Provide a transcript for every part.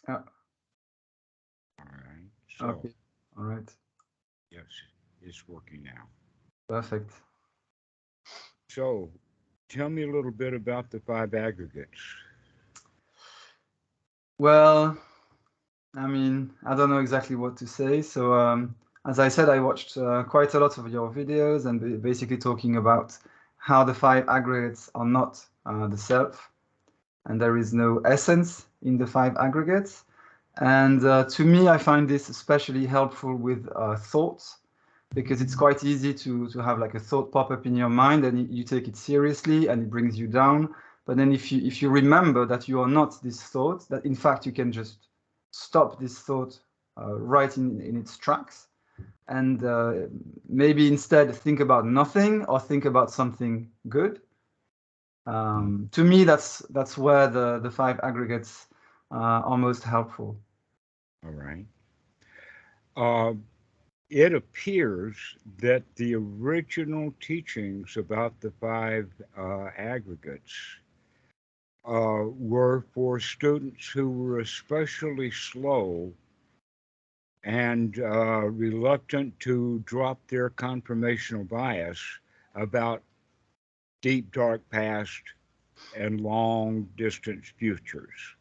Yeah. All right. So, Okay. All right. yes, it's working now. Perfect. So, tell me a little bit about the five aggregates. Well, I mean, I don't know exactly what to say. So, as I said, I watched quite a lot of your videos and basically talking about how the five aggregates are not the self, and there is no essence in the five aggregates. And to me, I find this especially helpful with thoughts, because it's quite easy to have like a thought pop up in your mind and you take it seriously and it brings you down. But then if you remember that you are not this thought, that in fact you can just stop this thought right in its tracks, and maybe instead think about nothing or think about something good. To me, that's where the five aggregates are most helpful. All right. Uh, it appears that the original teachings about the five aggregates were for students who were especially slow and reluctant to drop their confirmational bias about deep, dark past and long distance futures.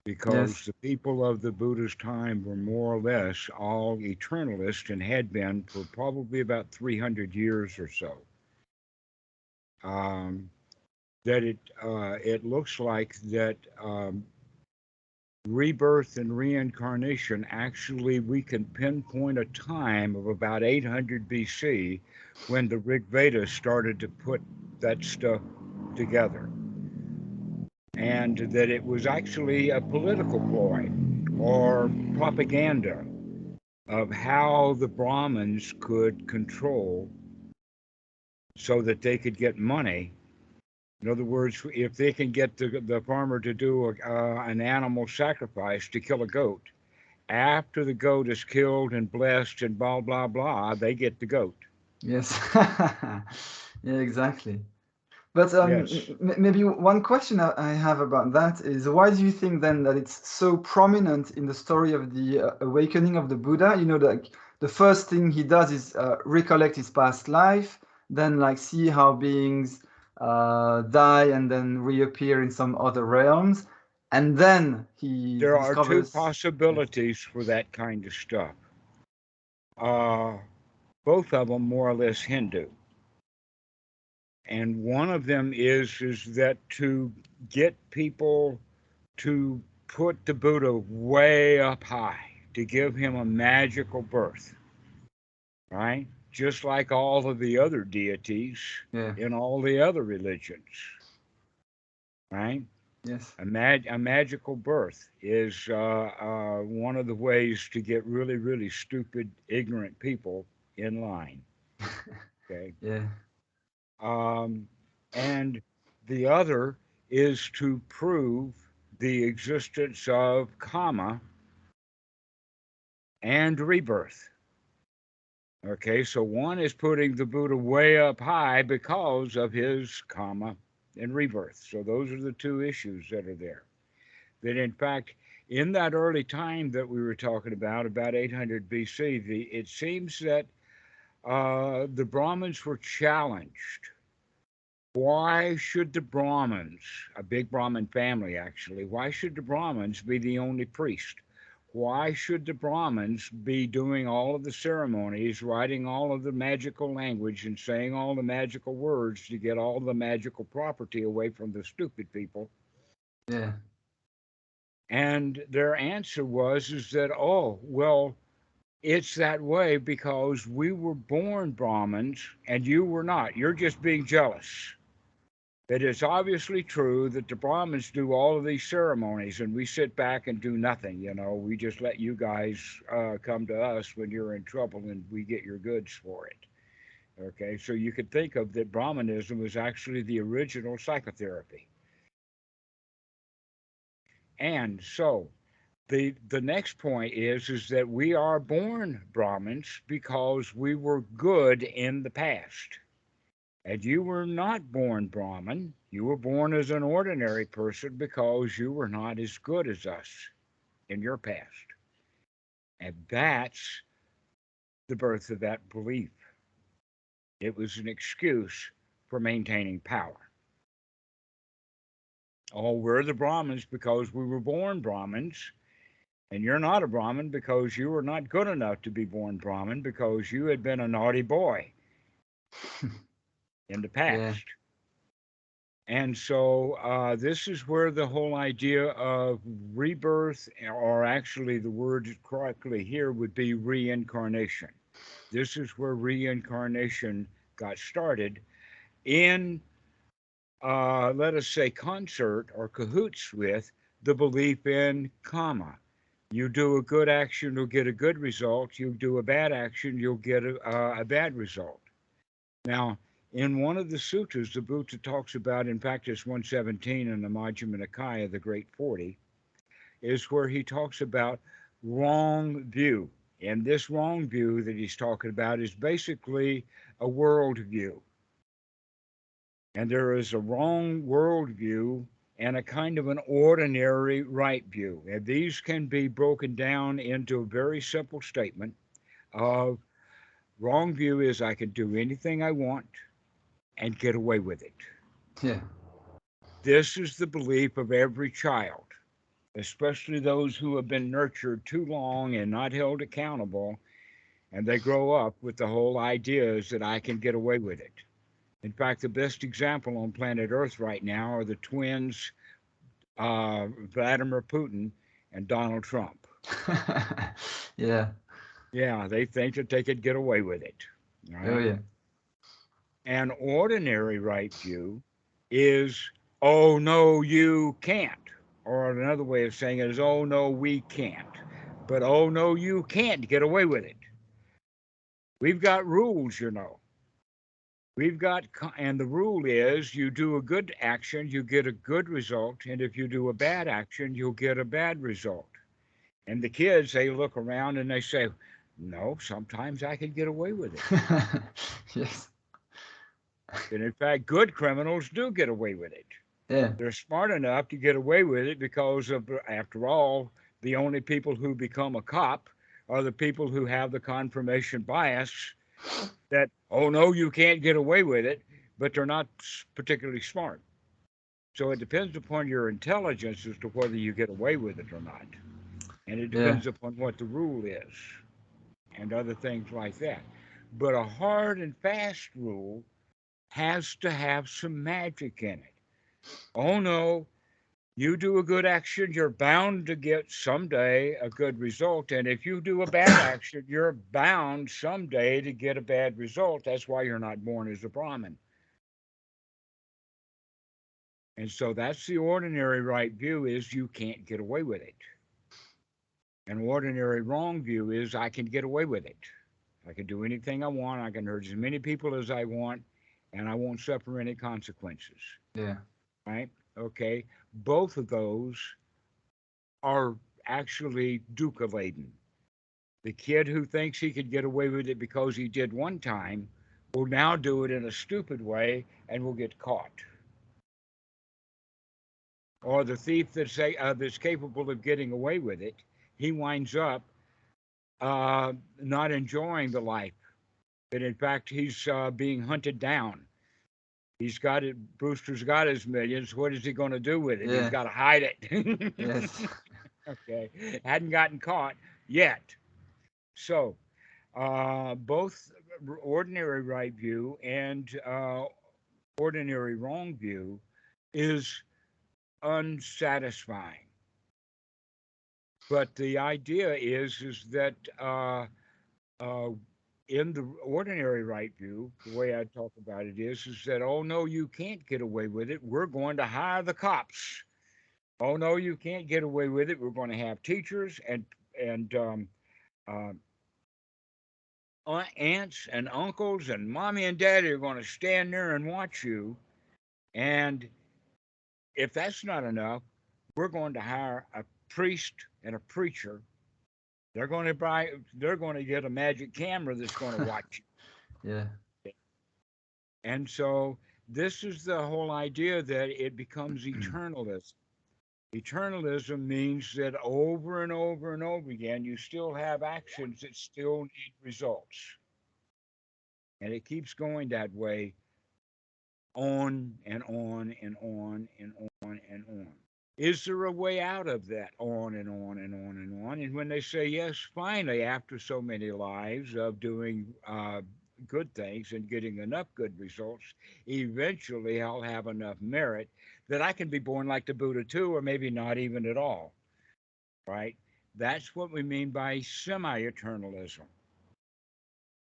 Because Yes. the people of the Buddha's time were more or less all eternalists and had been for probably about 300 years or so. Um, that it looks like that rebirth and reincarnation, actually we can pinpoint a time of about 800 BC when the Rig Veda started to put that stuff together, and that it was actually a political ploy or propaganda of how the Brahmins could control so that they could get money. In other words, if they can get the farmer to do an animal sacrifice to kill a goat, after the goat is killed and blessed and blah, blah, blah, they get the goat. Yes. Yeah, exactly. But Yes. maybe one question I have about that is, why do you think then that it's so prominent in the story of the awakening of the Buddha? You know, like the first thing he does is recollect his past life, then like see how beings die and then reappear in some other realms, and then he There are two discovers. Yes. possibilities for that kind of stuff. Uh, Both of them more or less Hindu. And one of them is that to get people to put the Buddha way up high, to give him a magical birth, right? Just like all of the other deities Yeah. in all the other religions, right? Yes. A magical birth is one of the ways to get really, really stupid, ignorant people in line. Okay. Yeah. Um, and the other is to prove the existence of karma and rebirth. Okay, so one is putting the Buddha way up high because of his karma and rebirth. So those are the two issues that are there. That in fact, in that early time that we were talking about 800 BC, it seems that the Brahmins were challenged. Why should the Brahmins, a big Brahmin family actually, why should the Brahmins be the only priest? Why should the Brahmins be doing all of the ceremonies, writing all of the magical language, and saying all the magical words to get all the magical property away from the stupid people? Yeah. And their answer was is that, oh, well, it's that way because we were born Brahmins and you were not. You're just being jealous. It is obviously true that the Brahmins do all of these ceremonies and we sit back and do nothing. You know, we just let you guys come to us when you're in trouble and we get your goods for it. Okay, so you could think of that Brahmanism was actually the original psychotherapy. And so the next point is that we are born Brahmins because we were good in the past. And you were not born Brahmin. You were born as an ordinary person because you were not as good as us in your past. And that's the birth of that belief. It was an excuse for maintaining power. Oh, we're the Brahmins because we were born Brahmins, and you're not a Brahmin because you were not good enough to be born Brahmin because you had been a naughty boy in the Yeah. past. And so this is where the whole idea of rebirth, or actually the word correctly here would be reincarnation. This is where reincarnation got started in, let us say, concert or cahoots with the belief in karma. You do a good action, you'll get a good result. You do a bad action, you'll get a bad result. Now, in one of the suttas, the Buddha talks about in Practice 117 in the Majjhima Nikaya, the Great 40, is where he talks about wrong view. And this wrong view that he's talking about is basically a world view. And there is a wrong world view and a kind of an ordinary right view. And these can be broken down into a very simple statement of wrong view is I can do anything I want and get away with it. Yeah. This is the belief of every child, especially those who have been nurtured too long and not held accountable, and they grow up with the whole idea is that I can get away with it. In fact, the best example on planet Earth right now are the twins, Vladimir Putin and Donald Trump. Yeah. Yeah, they think that they could get away with it, Oh right? yeah. An ordinary right view is, oh, no, you can't. Or another way of saying it is, oh, no, we can't. But, oh, no, you can't get away with it. We've got rules, you know. We've got, and the rule is you do a good action, you get a good result. And if you do a bad action, you'll get a bad result. And the kids, they look around and they say, no, sometimes I can get away with it. Yes. And in fact, good criminals do get away with it. Yeah. They're smart enough to get away with it because of, after all, the only people who become a cop are the people who have the confirmation bias that, oh, no, you can't get away with it, but they're not particularly smart. So it depends upon your intelligence as to whether you get away with it or not. And it Yeah. depends upon what the rule is and other things like that. But a hard and fast rule has to have some magic in it. Oh, no, you do a good action, you're bound to get someday a good result. And if you do a bad action, you're bound someday to get a bad result. That's why you're not born as a Brahmin. And so that's the ordinary right view is you can't get away with it. An ordinary wrong view is I can get away with it. I can do anything I want. I can hurt as many people as I want, and I won't suffer any consequences. Yeah. Right? Okay. Both of those are actually dukkha laden. The kid who thinks he could get away with it because he did one time will now do it in a stupid way and will get caught. Or the thief that's capable of getting away with it, he winds up not enjoying the life. But in fact, he's being hunted down. He's got it. Brewster's got his millions. What is he going to do with it? He's Yeah. got to hide it. Yes. Okay. Hadn't gotten caught yet. So both ordinary right view and ordinary wrong view is unsatisfying. But the idea is that uh, in the ordinary right view, the way I talk about it is that oh no, you can't get away with it. We're going to hire the cops. Oh no, you can't get away with it. We're going to have teachers and uh, aunts and uncles and mommy and daddy are going to stand there and watch you. And if that's not enough, we're going to hire a priest and a preacher. They're going to buy. They're going to get a magic camera that's going to watch Yeah. you. And so this is the whole idea that it becomes eternalism. Eternalism means that over and over and over again, you still have actions that still need results. And it keeps going that way on and on and on and on and on. Is there a way out of that on and on and on and on? And when they say yes, finally, after so many lives of doing good things and getting enough good results, eventually I'll have enough merit that I can be born like the Buddha too, or maybe not even at all, right? That's what we mean by semi eternalism.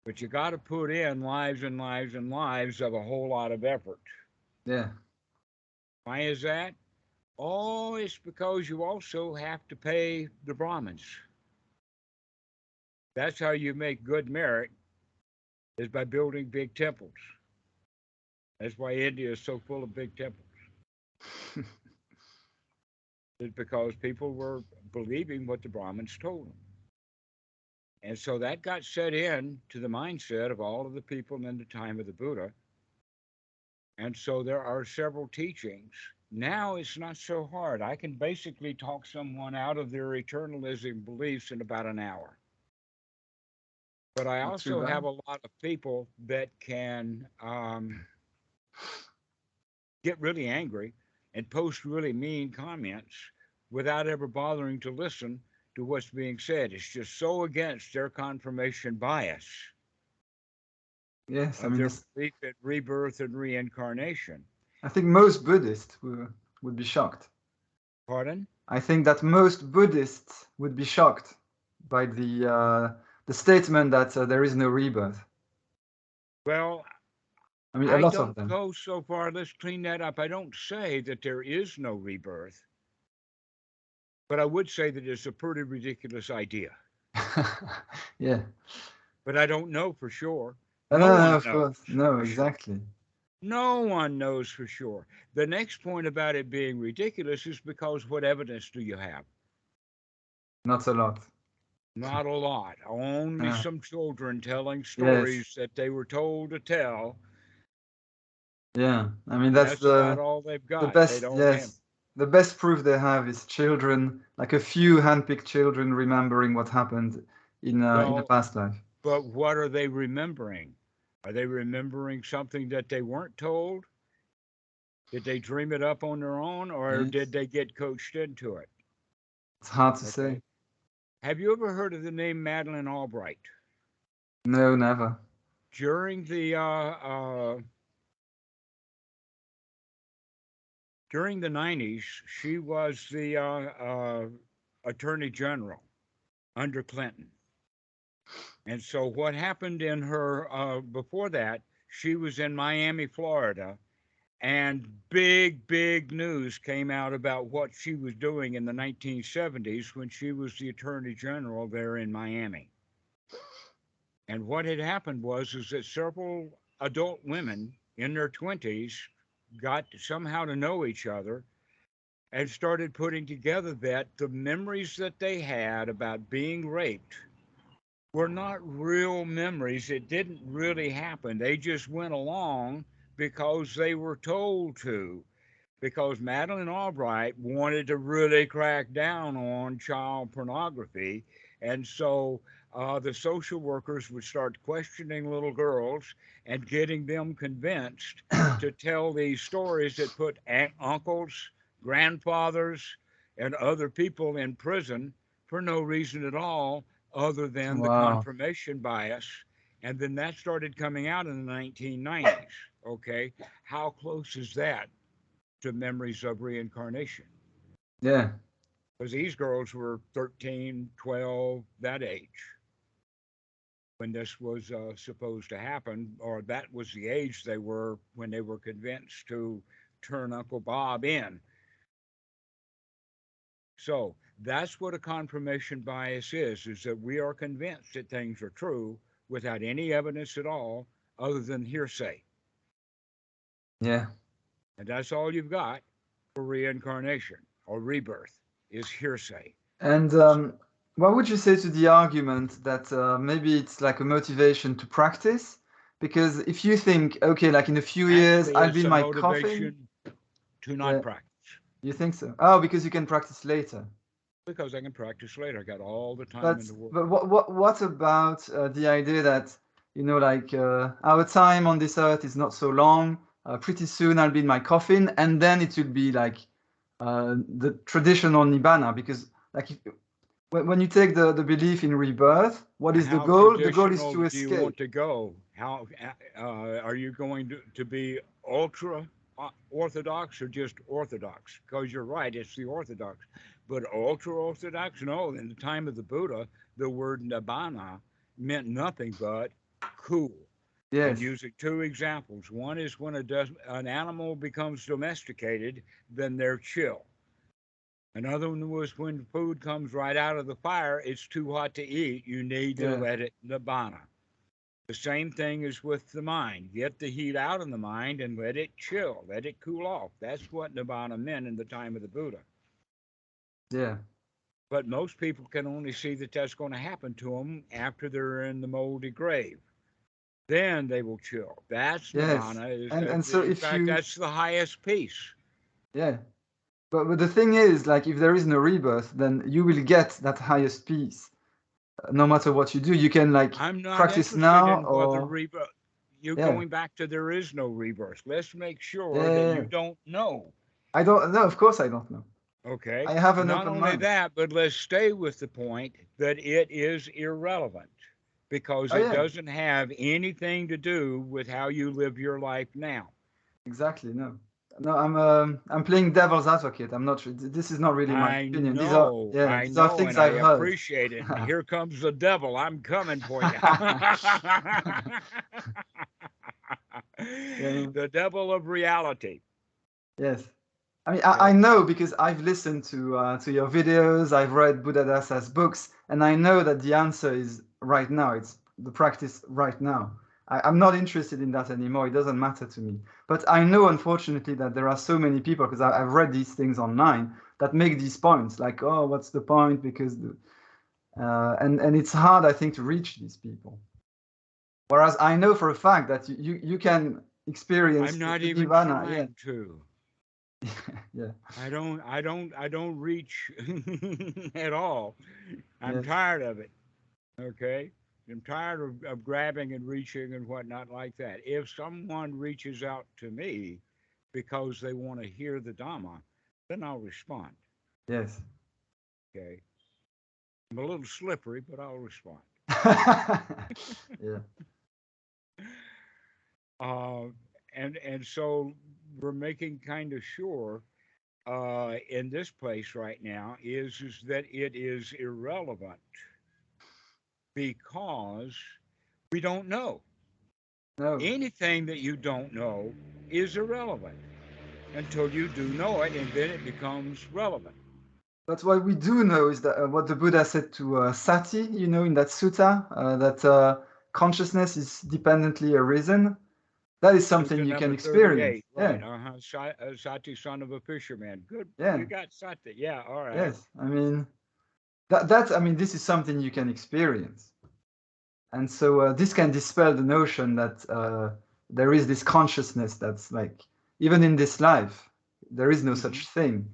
But you got to put in lives and lives and lives of a whole lot of effort. Yeah. Why is that? Oh, it's because you also have to pay the Brahmins. That's how you make good merit, is by building big temples. That's why India is so full of big temples. It's because people were believing what the Brahmins told them. And so that got set in to the mindset of all of the people in the time of the Buddha. And so there are several teachings. Now it's not so hard. I can basically talk someone out of their eternalism beliefs in about an hour. But I Not too also have bad. a lot of people that can get really angry and post really mean comments without ever bothering to listen to what's being said. It's just so against their confirmation bias Yes, I of mean, their belief in rebirth and reincarnation. I think most Buddhists would be shocked. Pardon? I think that most Buddhists would be shocked by the statement that there is no rebirth. Well, I mean, a I lot of don't them. go so far. Let's clean that up. I don't say that there is no rebirth, but I would say that it's a pretty ridiculous idea. Yeah. But I don't know for sure. No, No no, no, one of knows course. No, for sure. exactly. No one knows for sure. The next point about it being ridiculous is because what evidence do you have? Not a lot. Not a lot. Only Yeah. some children telling Yes. stories that they were told to tell. Yeah. I mean, And that's that's about all they've the got. They best. don't have. Yes. The best proof they have is children, like a few handpicked children remembering what happened in a Well, past life. but what are they remembering? Are they remembering something that they weren't told? Did they dream it up on their own or did Yes. they get coached into it? It's hard to say. Okay. Have you ever heard of the name Madeleine Albright? No, never. During the during the 90s, she was the attorney general under Clinton. And so what happened in her before that, she was in Miami, Florida, and big news came out about what she was doing in the 1970s when she was the attorney general there in Miami. And what had happened was is that several adult women in their 20s got somehow to know each other and started putting together that the memories that they had about being raped were not real memories. It didn't really happen. They just went along because they were told to. Because Madeleine Albright wanted to really crack down on child pornography. And so the social workers would start questioning little girls and getting them convinced to tell these stories that put uncles, grandfathers, and other people in prison for no reason at all other than the Wow. confirmation bias. And then that started coming out in the 1990s. Okay. How close is that to memories of reincarnation? Yeah. Because these girls were 13, 12, that age when this was supposed to happen, or that was the age they were when they were convinced to turn Uncle Bob in. So that's what a confirmation bias is that we are convinced that things are true without any evidence at all other than hearsay. Yeah. And that's all you've got for reincarnation or rebirth is hearsay. And what would you say to the argument that maybe it's like a motivation to practice, Because if you think, okay, like in a few years, Actually, I'll be it's in a my coffin. motivation to Yeah, not practice. you think so? Oh, because you can practice later. Because I can practice later. I got all the time But in the world. but what about the idea that, you know, like our time on this earth is not so long. Pretty soon I'll be in my coffin, and then it will be like the traditional nibbana. Because like if, when you take the belief in rebirth, what is the How goal? The goal is traditional to do you want escape. to go? How are you going to be ultra orthodox or just orthodox? Because you're right, it's the orthodox. But ultra orthodox, no. In the time of the Buddha, the word nibbana meant nothing but cool. And Yes. using two examples. One is when an animal becomes domesticated, then they're chill. Another one was when food comes right out of the fire, it's too hot to eat. You need to Yeah. let it nibbana. The same thing is with the mind. Get the heat out of the mind and let it chill, let it cool off. That's what nibbana meant in the time of the Buddha. Yeah. But most people can only see that that's going to happen to them after they're in the moldy grave. Then they will chill. That's Yes. nibbana. And so In if fact, you, that's the highest peace. yeah. But the thing is, like, if there is no rebirth, then you will get that highest peace. No matter what you do, you can like I'm not practice interested now in whether or rebirth. You're yeah, going back to there is no rebirth. Let's make yeah, sure that yeah, you yeah. don't know. I don't know. Of course, I don't know. Okay. I have an Not open only mind. that, but let's stay with the point that it is irrelevant because Oh it yeah, doesn't have anything to do with how you live your life now. exactly. No, no. I'm playing devil's advocate. I'm not. This is not really my opinion. I These are know, things and I I've heard. appreciate it. And here comes the devil. I'm coming for you. Yeah. The devil of reality. Yes. I mean, I Okay. know because I've listened to your videos, I've read Buddhadasa's books, and I know that the answer is right now. It's the practice right now. I'm not interested in that anymore. It doesn't matter to me. But I know, unfortunately, that there are so many people, because I've read these things online, that make these points, like, oh, what's the point? Because, and it's hard, I think, to reach these people. Whereas I know for a fact that you can experience I'm not the even nirvana. Yeah, trying to. yeah, I don't reach at all. I'm yes, tired of it. Okay. I'm tired of grabbing and reaching and whatnot like that. If someone reaches out to me because they want to hear the Dhamma, then I'll respond. yes. Okay. I'm a little slippery, but I'll respond. Yeah. Uh, and so we're making kind of sure in this place right now is that it is irrelevant because we don't know. No. Anything that you don't know is irrelevant until you do know it, and then it becomes relevant. But what we do know is that what the Buddha said to Sati, you know, in that sutta, that consciousness is dependently arisen. That is something Sutta you can number experience. 38, Yeah. right? Sati, son of a fisherman. Good. Yeah. You got Sati. Yeah, all right. Yes. I mean, that I mean, this is something you can experience. And so this can dispel the notion that there is this consciousness that's like, even in this life, there is no Hmm. such thing.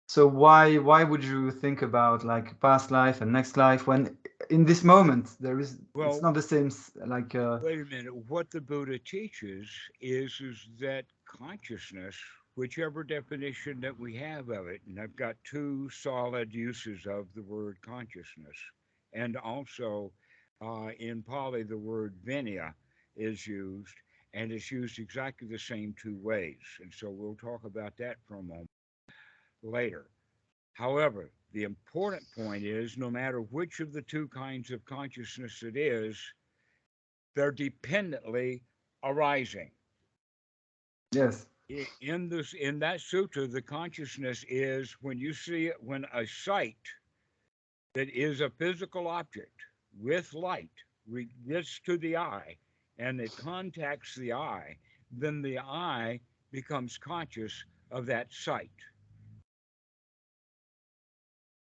So why would you think about like past life and next life when in this moment there is, it's Well, not the same like wait a minute. What the Buddha teaches is that consciousness, whichever definition that we have of it, and I've got two solid uses of the word consciousness, and also in Pali the word vinaya is used, and it's used exactly the same two ways. And so we'll talk about that for a moment later. However, the important point is no matter which of the two kinds of consciousness it is, they're dependently arising. yes, In that sutta, the consciousness is when you see it, when a sight that is a physical object with light gets to the eye and it contacts the eye, then the eye becomes conscious of that sight.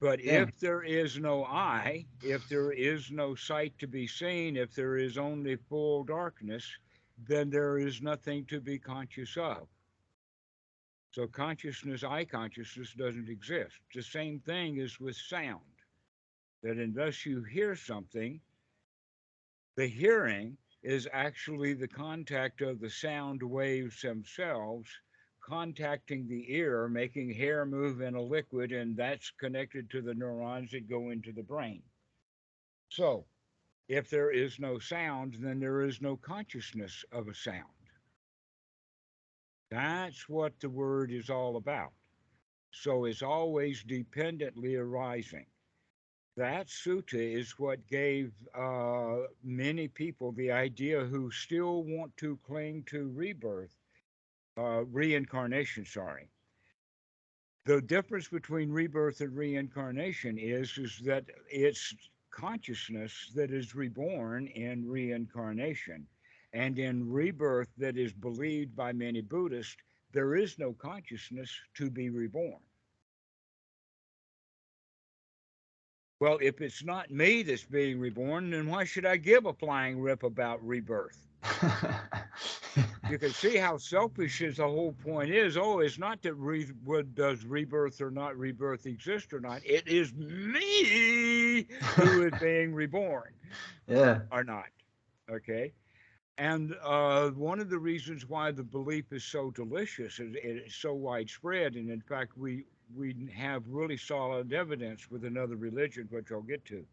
But yeah, if there is no eye, if there is no sight to be seen, if there is only full darkness, then there is nothing to be conscious of. So consciousness, I consciousness, doesn't exist. The same thing is with sound, that unless you hear something, the hearing is actually the contact of the sound waves themselves contacting the ear, making hair move in a liquid, and that's connected to the neurons that go into the brain. So, if there is no sound, then there is no consciousness of a sound. That's what the word is all about. So, it's always dependently arising. That sutta is what gave many people the idea who still want to cling to rebirth, reincarnation, sorry. The difference between rebirth and reincarnation is that it's consciousness that is reborn in reincarnation. And in rebirth, that is believed by many Buddhists, there is no consciousness to be reborn. Well, if it's not me that's being reborn, then why should I give a flying rip about rebirth? You can see how selfish the whole point is. Oh, it's not that does rebirth or not rebirth exist or not. It is me who is being reborn. Yeah. Or not. Okay. And one of the reasons why the belief is so delicious and it's so widespread, and in fact, we have really solid evidence with another religion, which I'll get to.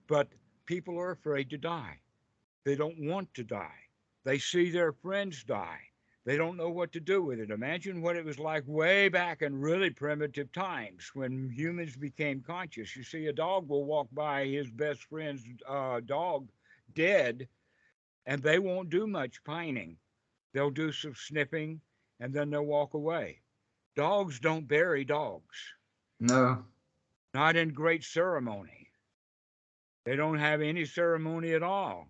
But people are afraid to die. They don't want to die. They see their friends die. They don't know what to do with it. Imagine what it was like way back in really primitive times when humans became conscious. You see, a dog will walk by his best friend's dog dead, and they won't do much pining. They'll do some sniffing, and then they'll walk away. Dogs don't bury dogs, No. not in great ceremony. They don't have any ceremony at all.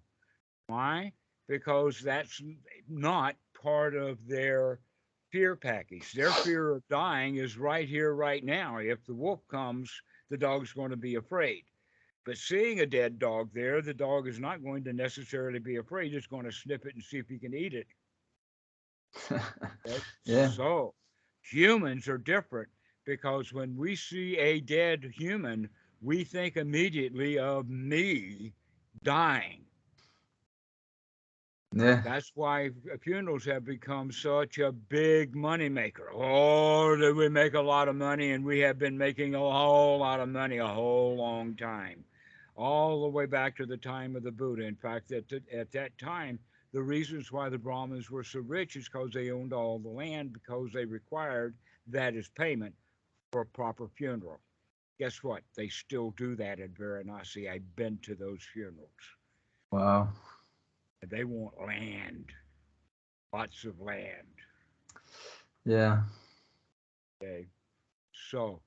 Why? Because that's not part of their fear package. Their fear of dying is right here, right now. If the wolf comes, the dog's going to be afraid. But seeing a dead dog there, the dog is not going to necessarily be afraid. It's going to sniff it and see if he can eat it. Okay? Yeah. So humans are different because when we see a dead human, we think immediately of me dying. Yeah. That's why funerals have become such a big money maker. Oh, do we make a lot of money? And we have been making a whole lot of money a whole long time, all the way back to the time of the Buddha. In fact, at that time, the reasons why the Brahmins were so rich is because they owned all the land, because they required that as payment for a proper funeral. Guess what? They still do that in Varanasi. I've been to those funerals. Wow. They want land. Lots of land. Yeah. Okay, so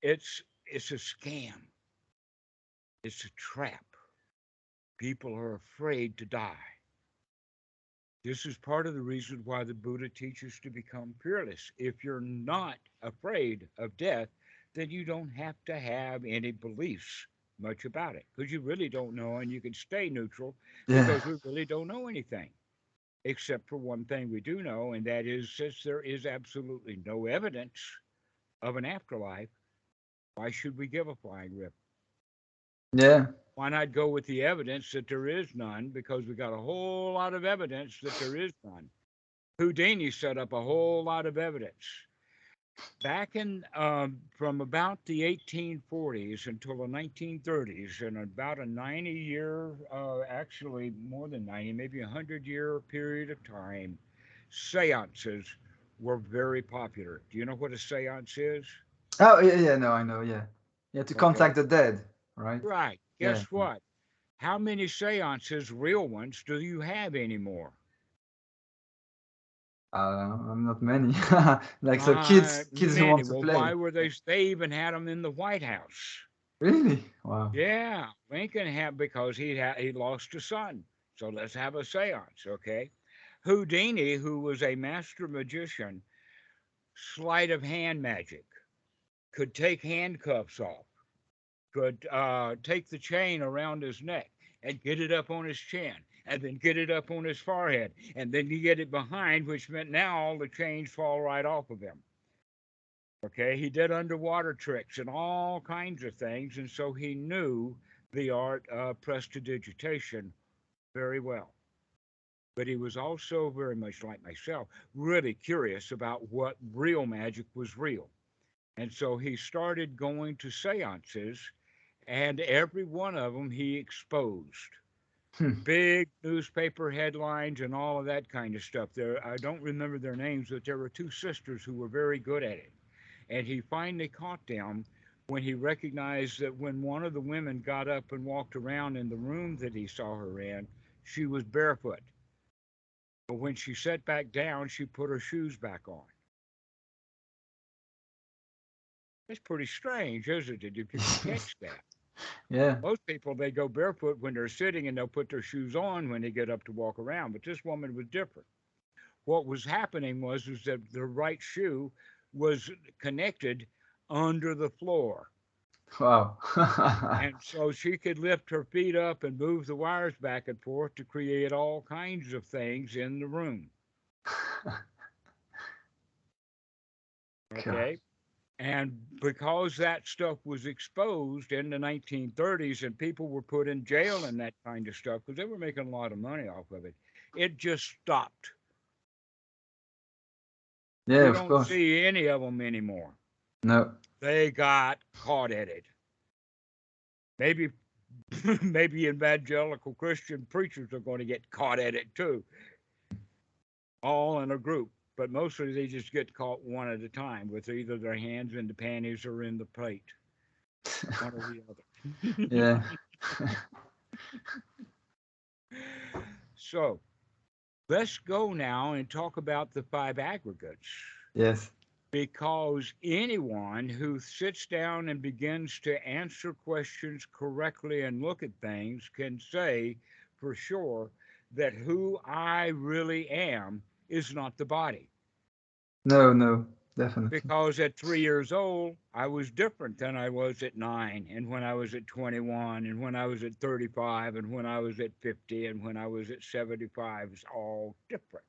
it's a scam. It's a trap. People are afraid to die. This is part of the reason why the Buddha teaches to become fearless. If you're not afraid of death, then you don't have to have any beliefs much about it because you really don't know, and you can stay neutral Yeah. because we really don't know anything. Except for one thing we do know, and that is since there is absolutely no evidence of an afterlife, why should we give a flying rip? Yeah. Why not go with the evidence that there is none? Because we got a whole lot of evidence that there is none. Houdini set up a whole lot of evidence. Back in from about the 1840s until the 1930s, in about a 90-year, actually more than 90, maybe 100-year period of time, seances were very popular. Do you know what a seance is? Oh, yeah, yeah, no, I know, yeah. Yeah, to Okay. contact the dead, right? Right. Yeah. Guess what? How many seances, real ones, do you have anymore? I'm not many. Like, so Not kids who want many. to Well, play. why were they even had them in the White House? Really? Wow. Yeah, Lincoln had because he lost a son. So let's have a seance, okay? Houdini, who was a master magician, sleight of hand magic, could take handcuffs off, could take the chain around his neck and get it up on his chin and then get it up on his forehead, and then you get it behind, which meant now all the chains fall right off of him. Okay, he did underwater tricks and all kinds of things, and so he knew the art of prestidigitation very well. But he was also very much like myself, really curious about what real magic was real. And so he started going to seances, and every one of them he exposed. Hmm. Big newspaper headlines and all of that kind of stuff. There, I don't remember their names, but there were two sisters who were very good at it. And he finally caught them when he recognized that when one of the women got up and walked around in the room that he saw her in, she was barefoot. But when she sat back down, she put her shoes back on. It's pretty strange, isn't it, if you can catch that? Yeah. Most people, they go barefoot when they're sitting and they'll put their shoes on when they get up to walk around. But this woman was different. What was happening was that the right shoe was connected under the floor. Wow. And so she could lift her feet up and move the wires back and forth to create all kinds of things in the room. God. Okay. And because that stuff was exposed in the 1930s and people were put in jail and that kind of stuff because they were making a lot of money off of it, it just stopped. Yeah, You of don't course. see any of them anymore. No. They got caught at it. Maybe maybe evangelical Christian preachers are going to get caught at it too, all in a group. But mostly they just get caught one at a time with either their hands in the panties or in the plate, one or the Yeah. other. So let's go now and talk about the five aggregates. Yes. Because anyone who sits down and begins to answer questions correctly and look at things can say for sure that who I really am is not the body. No, no, definitely. Because at 3 years old, I was different than I was at 9, and when I was at 21, and when I was at 35, and when I was at 50, and when I was at 75. It's all different.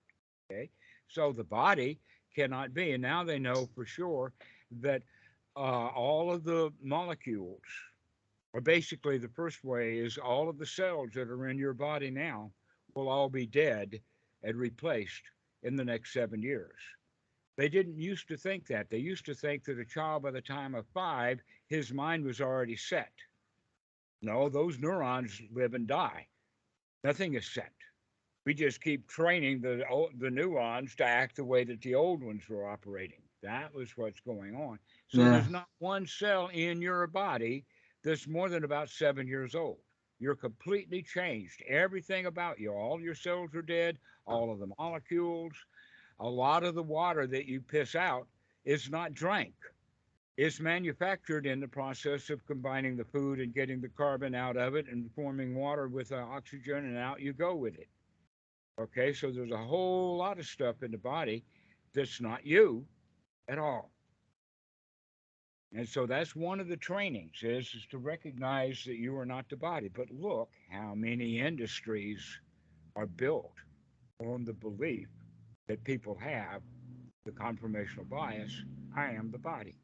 Okay. So the body cannot be. And now they know for sure that all of the molecules, or basically the first way is all of the cells that are in your body now will all be dead and replaced in the next 7 years. They didn't used to think that. They used to think that a child by the time of 5, his mind was already set. No, those neurons live and die. Nothing is set. We just keep training the neurons to act the way that the old ones were operating. That was what's going on. So Yeah. there's not one cell in your body that's more than about 7 years old. You're completely changed. Everything about you, all your cells are dead, all of the molecules, a lot of the water that you piss out is not drank. It's manufactured in the process of combining the food and getting the carbon out of it and forming water with oxygen, and out you go with it. Okay, so there's a whole lot of stuff in the body that's not you at all. And so that's one of the trainings is to recognize that you are not the body. But look how many industries are built on the belief that people have the conformational bias, I am the body.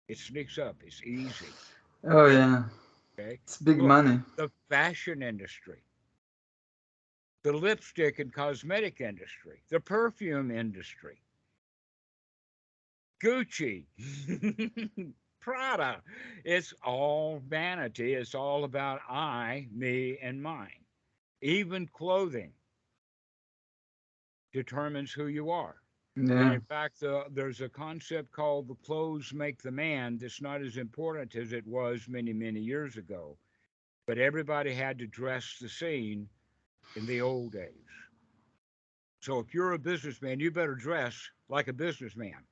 It sneaks up, it's easy. Oh yeah. Okay. It's big Look, money. the fashion industry, the lipstick and cosmetic industry, the perfume industry, Gucci, Prada. It's all vanity. It's all about I, me, and mine. Even clothing determines who you are. And Yeah. in fact, there's a concept called the clothes make the man that's not as important as it was many, many years ago. But everybody had to dress the scene in the old days. So if you're a businessman, you better dress like a businessman.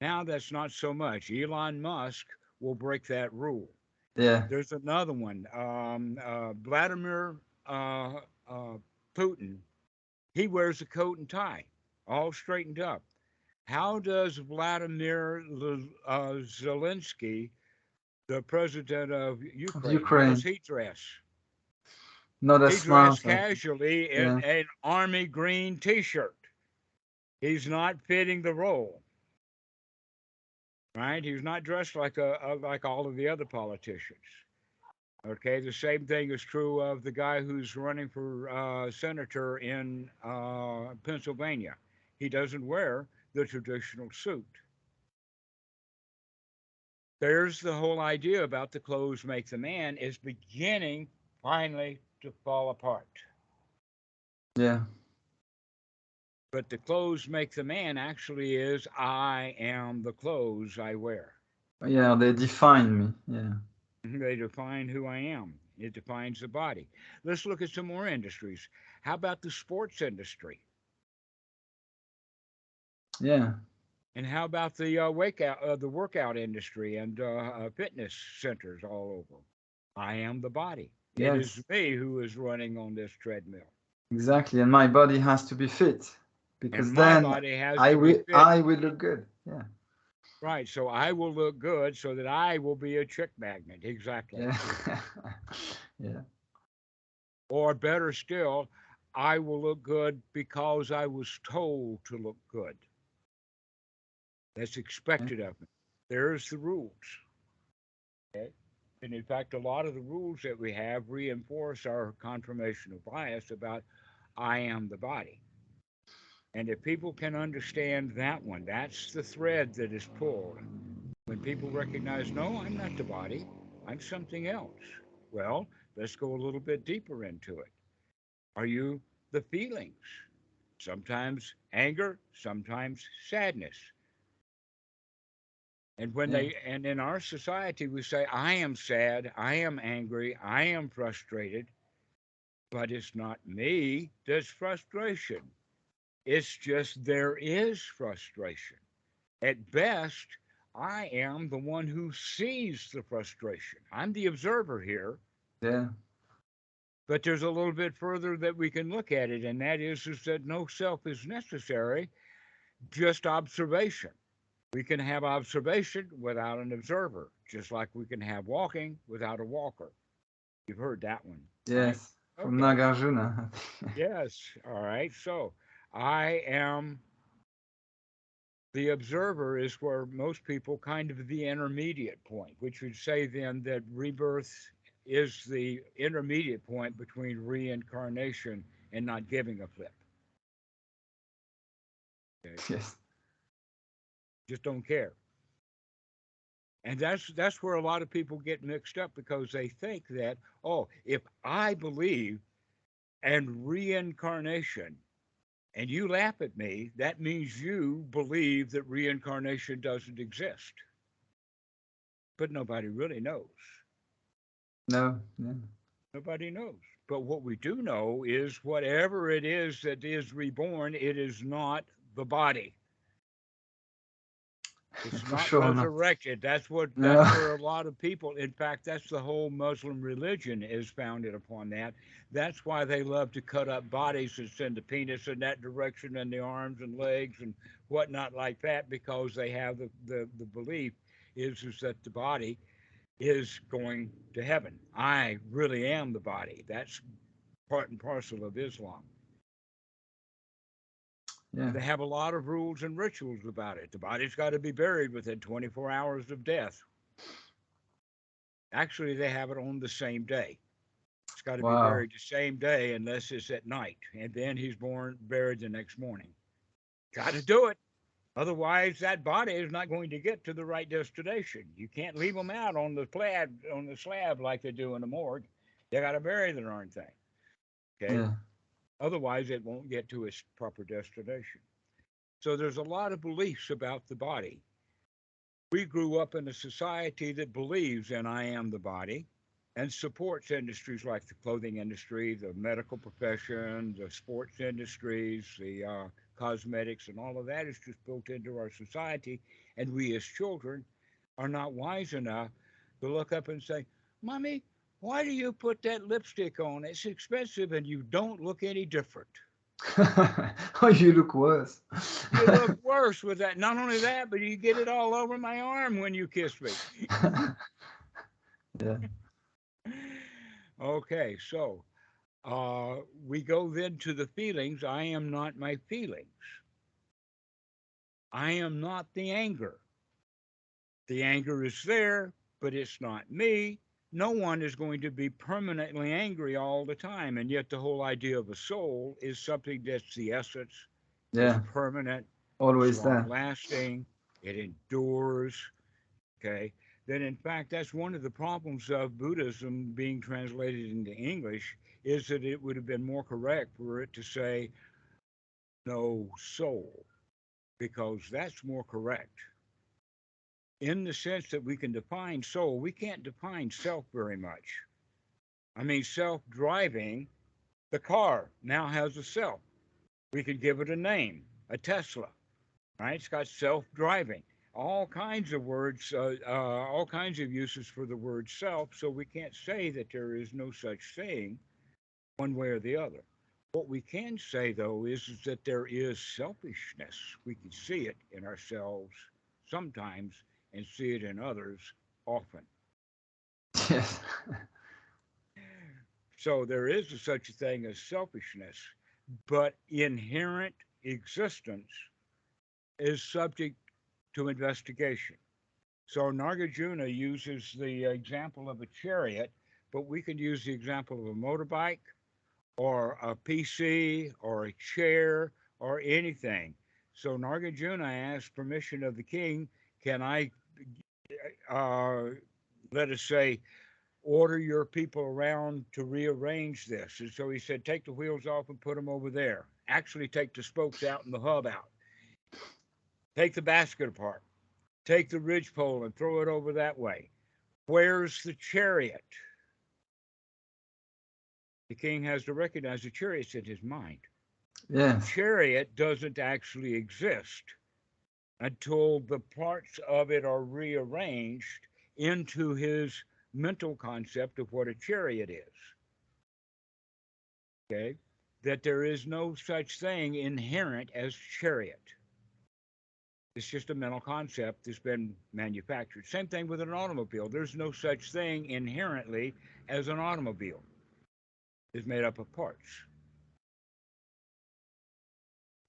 Now that's not so much. Elon Musk will break that rule. Yeah. There's another one. Vladimir uh, uh, Putin, he wears a coat and tie, all straightened up. How does Vladimir Zelensky, the president of Of Ukraine, how does Ukraine. he dress? Not He as dressed smart. casually in Yeah. an army green T-shirt. He's not fitting the role, right? He's not dressed like like all of the other politicians. Okay, the same thing is true of the guy who's running for senator in Pennsylvania. He doesn't wear the traditional suit. There's the whole idea about the clothes make the man is beginning finally to fall apart. Yeah. But the clothes make the man actually is I am the clothes I wear. Yeah, they define me. Yeah. They define who I am. It defines the body. Let's look at some more industries. How about the sports industry? Yeah. And how about the the workout industry and fitness centers all over? I am the body. It is Yes. me who is running on this treadmill, Exactly. And my body has to be fit and because my then body has I to be will fit. I will look good. Yeah. Right. So I will look good, so that I will be a chick magnet. Exactly. Yeah. Yeah. Or better still, I will look good because I was told to look good. That's Yeah. expected of me. There's the rules. Okay? And in fact, a lot of the rules that we have reinforce our confirmational bias about I am the body. And if people can understand that one, that's the thread that is pulled. When people recognize, no, I'm not the body, I'm something else. Well, let's go a little bit deeper into it. Are you the feelings? Sometimes anger, sometimes sadness. And when Yeah. and in our society, we say, I am sad, I am angry, I am frustrated, but it's not me that's frustration. It's just there is frustration. At best, I am the one who sees the frustration. I'm the observer here, Yeah. but there's a little bit further that we can look at it, and that is that no self is necessary, just observation. We can have observation without an observer, just like we can have walking without a walker. You've heard that one, right? Yes. From Okay. Nagarjuna. Yes. All right. So I am the observer is where most people kind of the intermediate point, which would say then that rebirth is the intermediate point between reincarnation and not giving a flip. Okay. Yes. Just don't care. And that's where a lot of people get mixed up because they think that, oh, if I believe in reincarnation and you laugh at me, that means you believe that reincarnation doesn't exist. But nobody really knows. No. Yeah. Nobody knows. But what we do know is whatever it is that is reborn, it is not the body. It's For not sure not. resurrected. No. That's where a lot of people, in fact, that's the whole Muslim religion is founded upon that. That's why they love to cut up bodies and send the penis in that direction and the arms and legs and whatnot like that, because they have the belief is that the body is going to heaven. I really am the body. That's part and parcel of Islam. Yeah. And they have a lot of rules and rituals about it. The body's got to be buried within 24 hours of death. Actually, they have it on the same day. It's got to be Wow. buried the same day unless it's at night. And then he's buried the next morning. Got to do it. Otherwise, that body is not going to get to the right destination. You can't leave them out on the slab like they do in the morgue. They got to bury the darn thing. Okay. Yeah. Otherwise, it won't get to its proper destination. So there's a lot of beliefs about the body. We grew up in a society that believes in I am the body and supports industries like the clothing industry, the medical profession, the sports industries, the cosmetics, and all of that is just built into our society. And we as children are not wise enough to look up and say, Mommy, why do you put that lipstick on? It's expensive and you don't look any different. Oh, you look worse. You look worse with that. Not only that, but you get it all over my arm when you kiss me. Yeah. Okay, so We go then to the feelings. I am not my feelings. I am not the anger. The anger is there, but it's not me. No one is going to be permanently angry all the time. And yet, the whole idea of a soul is something that's the essence, is Yeah, permanent, it's always long there. lasting, it endures. Okay. Then, in fact, that's one of the problems of Buddhism being translated into English, is that it would have been more correct for it to say no soul, because that's more correct. In the sense that we can define soul, we can't define self very much. I mean, self driving, the car now has a self. We could give it a name, a Tesla, right? It's got self driving. All kinds of words, all kinds of uses for the word self. So we can't say that there is no such thing one way or the other. What we can say, though, is that there is selfishness. We can see it in ourselves sometimes and see it in others often. Yes. So there is such a thing as selfishness, but inherent existence is subject to investigation. So Nagarjuna uses the example of a chariot, but we can use the example of a motorbike or a PC or a chair or anything. So Nagarjuna asked permission of the king, can I, uh, let us say, order your people around to rearrange this? And so he said, take the wheels off and put them over there. Actually, take the spokes out and the hub out. Take the basket apart. Take the ridgepole and throw it over that way. Where's the chariot? The king has to recognize the chariot's in his mind. The Yes. chariot doesn't actually exist until the parts of it are rearranged into his mental concept of what a chariot is. Okay? That there is no such thing inherent as chariot. It's just a mental concept that's been manufactured. Same thing with an automobile. There's no such thing inherently as an automobile. It's made up of parts.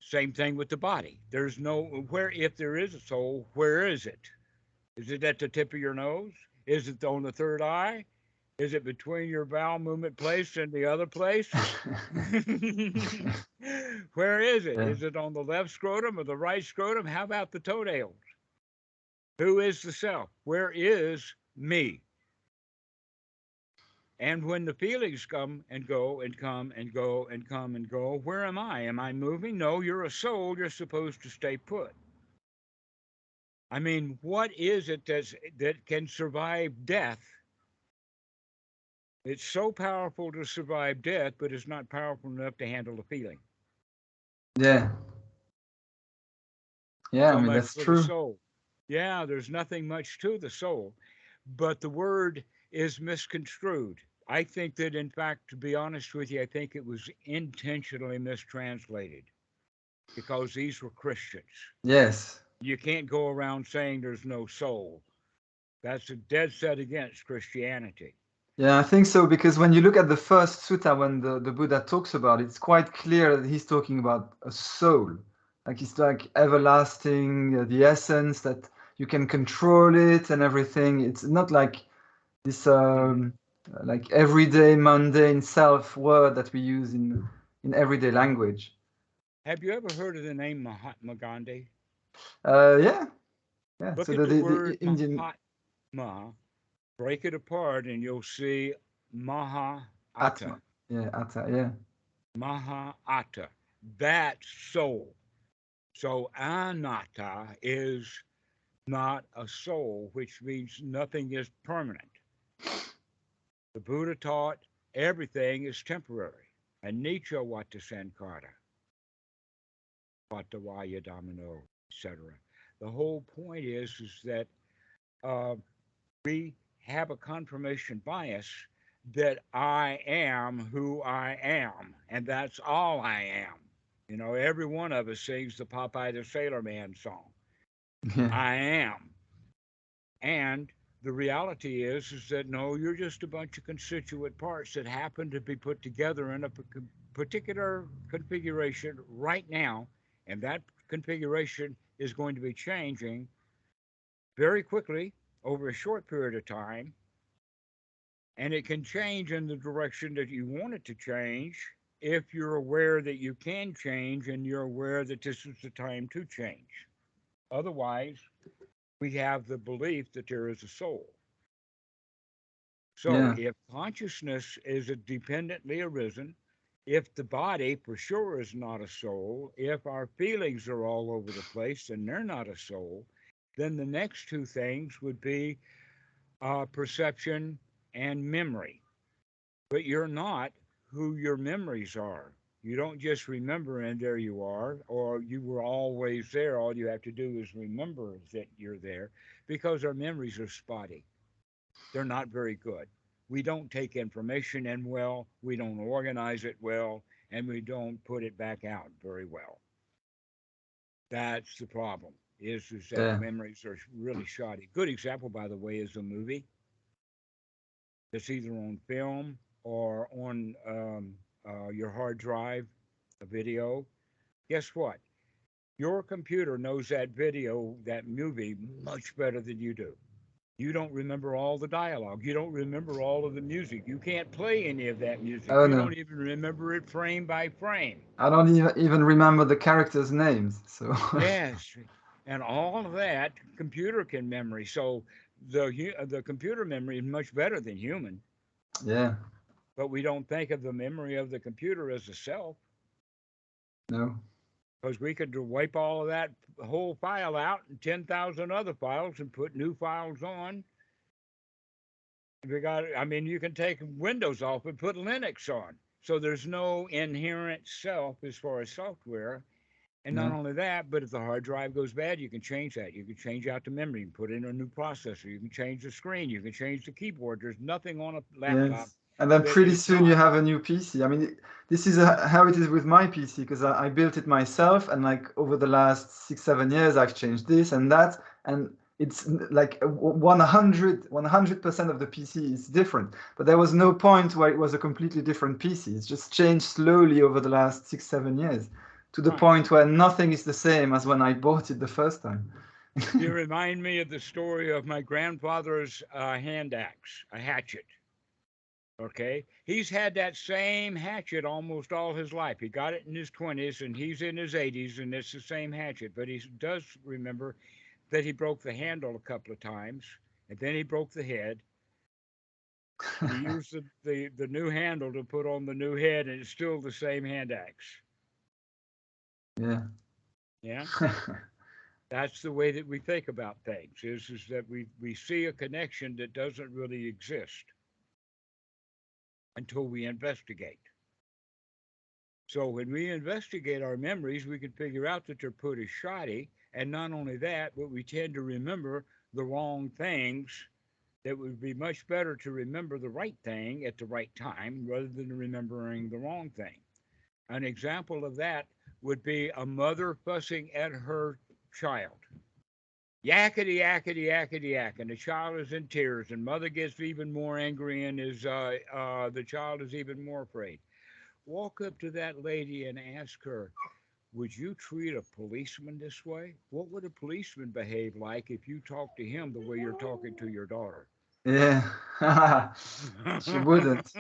Same thing with the body. There's no where if there is a soul, where is it? Is it at the tip of your nose? Is it on the third eye? Is it between your bowel movement place and the other place? Where is it? Yeah. Is it on the left scrotum or the right scrotum? How about the toenails? Who is the self? Where is me? And when the feelings come and go and come and go and come and go, where am I? Am I moving? No, you're a soul. You're supposed to stay put. I mean, what is it that can survive death? It's so powerful to survive death, but it's not powerful enough to handle the feeling. Yeah. Yeah, I So mean, much that's for the true. soul. Yeah, there's nothing much to the soul, but the word is misconstrued. I think that, in fact, to be honest with you, I think it was intentionally mistranslated because these were Christians. Yes. You can't go around saying there's no soul. That's a dead set against Christianity. Yeah, I think so, because when you look at the first sutta, when the Buddha talks about it, it's quite clear that he's talking about a soul. Like it's like everlasting, the essence that you can control it and everything. It's not like this Mhm. like everyday mundane self word that we use in everyday language. Have you ever heard of the name Mahatma Gandhi? Yeah, yeah. So Look at the the word Indian Mahatma, break it apart, and you'll see Maha'ata. Atma. Yeah, Atta. Yeah. Maha'ata. That's soul. So anatta is not a soul, which means nothing is permanent. The Buddha taught everything is temporary. Anicca vata sankhara, patavaya domino, etc. The whole point is that uh, we have a confirmation bias that I am who I am, and that's all I am. You know, every one of us sings the Popeye the Sailor Man song. Yeah. I am. And The reality is that no, you're just a bunch of constituent parts that happen to be put together in a particular configuration right now, and that configuration is going to be changing very quickly over a short period of time, and it can change in the direction that you want it to change if you're aware that you can change and you're aware that this is the time to change. Otherwise, we have the belief that there is a soul. So Yeah. if consciousness is dependently arisen, if the body for sure is not a soul, if our feelings are all over the place and they're not a soul, then the next two things would be perception and memory. But you're not who your memories are. You don't just remember and there you are, or you were always there. All you have to do is remember that you're there because our memories are spotty. They're not very good. We don't take information in well, we don't organize it well, and we don't put it back out very well. That's the problem. Is that Yeah. memories are really shoddy. Good example, by the way, is a movie that's either on film or on your hard drive, a video. Guess what? Your computer knows that video, that movie, much better than you do. You don't remember all the dialogue. You don't remember all of the music. You can't play any of that music. Oh You no, don't even remember it frame by frame. I don't even remember the characters' names. So Yes. And all of that computer can memory. So the computer memory is much better than human, yeah, but we don't think of the memory of the computer as a self no, because we could wipe all of that whole file out and 10,000 other files and put new files on. I mean, you can take Windows off and put Linux on. So there's no inherent self as far as software. And not no. only that, but if the hard drive goes bad, you can change that. You can change out the memory, you can put in a new processor, you can change the screen, you can change the keyboard. There's nothing on a laptop Yes. And then that pretty is soon you not. have a new PC. I mean, this is how it is with my PC because I built it myself, and like over the last 6, 7 years, I've changed this and that, and it's like 100% of the PC is different. But there was no point where it was a completely different PC. It's just changed slowly over the last 6, 7 years to the Right. point where nothing is the same as when I bought it the first time. You remind me of the story of my grandfather's hand axe, a hatchet. Okay. He's had that same hatchet almost all his life. He got it in his 20s and he's in his 80s and it's the same hatchet. But he does remember that he broke the handle a couple of times and then he broke the head. And he used the new handle to put on the new head and it's still the same hand axe. Yeah. Yeah. That's the way that we think about things is that we see a connection that doesn't really exist until we investigate. So when we investigate our memories, we can figure out that they're pretty shoddy. And not only that, but we tend to remember the wrong things that would be much better to remember the right thing at the right time rather than remembering the wrong thing. An example of that would be a mother fussing at her child. Yakety, yakety, yakety, yak. And the child is in tears, and mother gets even more angry, and the child is even more afraid. Walk up to that lady and ask her, would you treat a policeman this way? What would a policeman behave like if you talk to him the way you're talking to your daughter? Yeah. She wouldn't.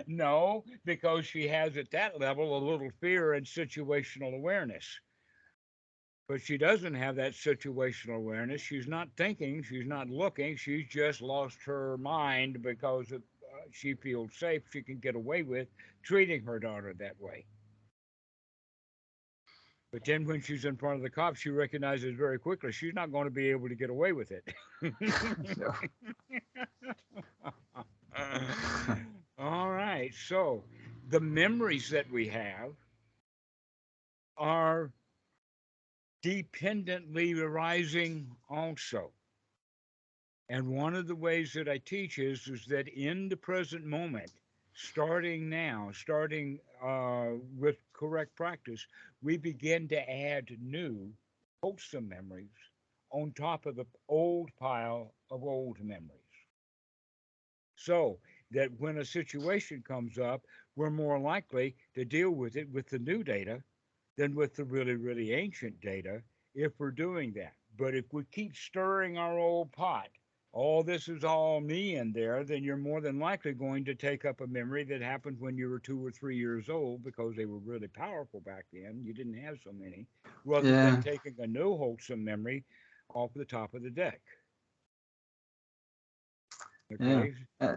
No, because she has at that level a little fear and situational awareness. But she doesn't have that situational awareness. She's not thinking, she's not looking, she's just lost her mind because she feels safe. She can get away with treating her daughter that way. But then when she's in front of the cops, she recognizes very quickly she's not going to be able to get away with it. No. All right. So the memories that we have are dependently arising also. And one of the ways that I teach is that in the present moment, starting now, starting with correct practice, we begin to add new wholesome memories on top of the old pile of old memories. So that when a situation comes up, we're more likely to deal with it with the new data than with the really, really ancient data if we're doing that. But if we keep stirring our old pot, all this is all me in there, then you're more than likely going to take up a memory that happened when you were 2 or 3 years old because they were really powerful back then. You didn't have so many, rather than Yeah. taking a new wholesome memory off the top of the deck. Yeah. Okay?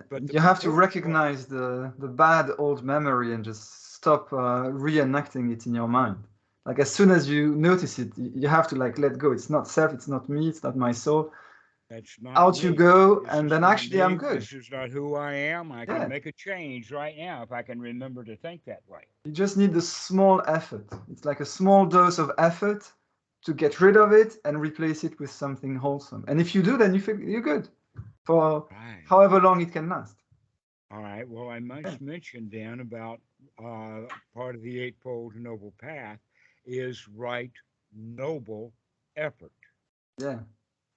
But the You have to important part, recognize the bad old memory and just stop reenacting it in your mind. Like as soon as you notice it, you have to like let go. It's not self, it's not me, it's not my soul. that's not Out you me. go, This and is then not actually I'm me. good. This is not who I am. I can Yeah. make a change right now if I can remember to think that way. You just need the small effort. It's like a small dose of effort to get rid of it and replace it with something wholesome. And if you do, then you're good for Right. however long it can last. All right. Well, I Yeah. must mention, Dan, about part of the Eightfold Noble Path is right noble effort. Yeah.